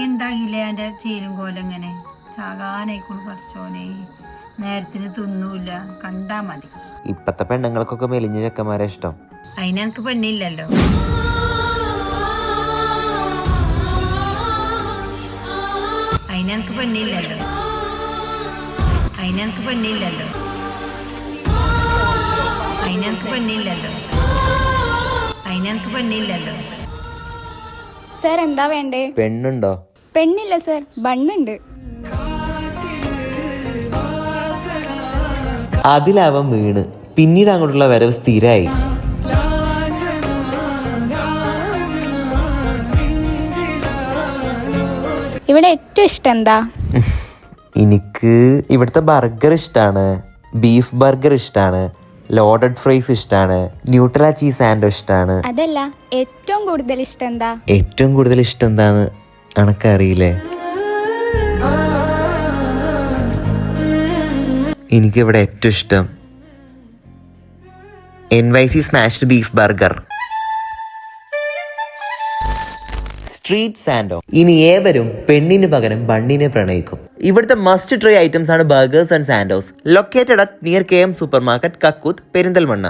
എന്താകില്ലേ എൻ്റെ ചേരും കോലെങ്ങനെ ചാകാനായിക്കൊണ്ട് പഠിച്ചോനെ, നേരത്തിന് തിന്നൂല, കണ്ടാ മതി. ഇപ്പത്തെ പെണ്ണുങ്ങൾക്കൊക്കെ മെലിഞ്ഞ ചെക്കന്മാരെ ഇഷ്ടം. അതിനെനിക്ക് പെണ്ണില്ലല്ലോ. അതിനെനിക്ക് പെണ്ണില്ലല്ലോ. അതിനെനിക്ക് പെണ്ണില്ലല്ലോ. അതിനെനിക്ക് പെണ്ണില്ലല്ലോ. അതിനെനിക്ക് പെണ്ണില്ലല്ലോ. സർ എന്താ വേണ്ടേ? പെണ്ണുണ്ടോ? പെണ്ണില്ല സർ, ബണ്ണുണ്ട്. അതിലവൻ വീണ് പിന്നീട് അങ്ങോട്ടുള്ള വരവ് സ്ഥിരായി. ഇവിടെ ഏറ്റവും ഇഷ്ടം എന്താ? എനിക്ക് ഇവിടുത്തെ ബർഗർ ഇഷ്ടമാണ്, ബീഫ് ബർഗർ ഇഷ്ടമാണ്, ലോഡഡ് ഫ്രൈസ് ഇഷ്ടമാണ്, ന്യൂട്രല ചീസ് സാൻഡ്വിച്ച് ഇഷ്ടമാണ്. അതല്ല, ഏറ്റവും കൂടുതൽ ഇഷ്ടം എന്താ? ഏറ്റവും കൂടുതൽ ഇഷ്ടം എന്താന്ന് അനക്കറിയില്ലേ? എനിക്കിവിടെ ഏറ്റവും ഇഷ്ടം NYC smashed beef burger, street sando. ഇനി ഏവരും പെണ്ണിന് പകരം ബണ്ണിനെ പ്രണയിക്കും. ഇവിടുത്തെ മസ്റ്റ് ട്രൈ ഐറ്റംസ് ആണ് burgers and sandos. Located at near KM supermarket, Kakkoothu, Perinthalmanna.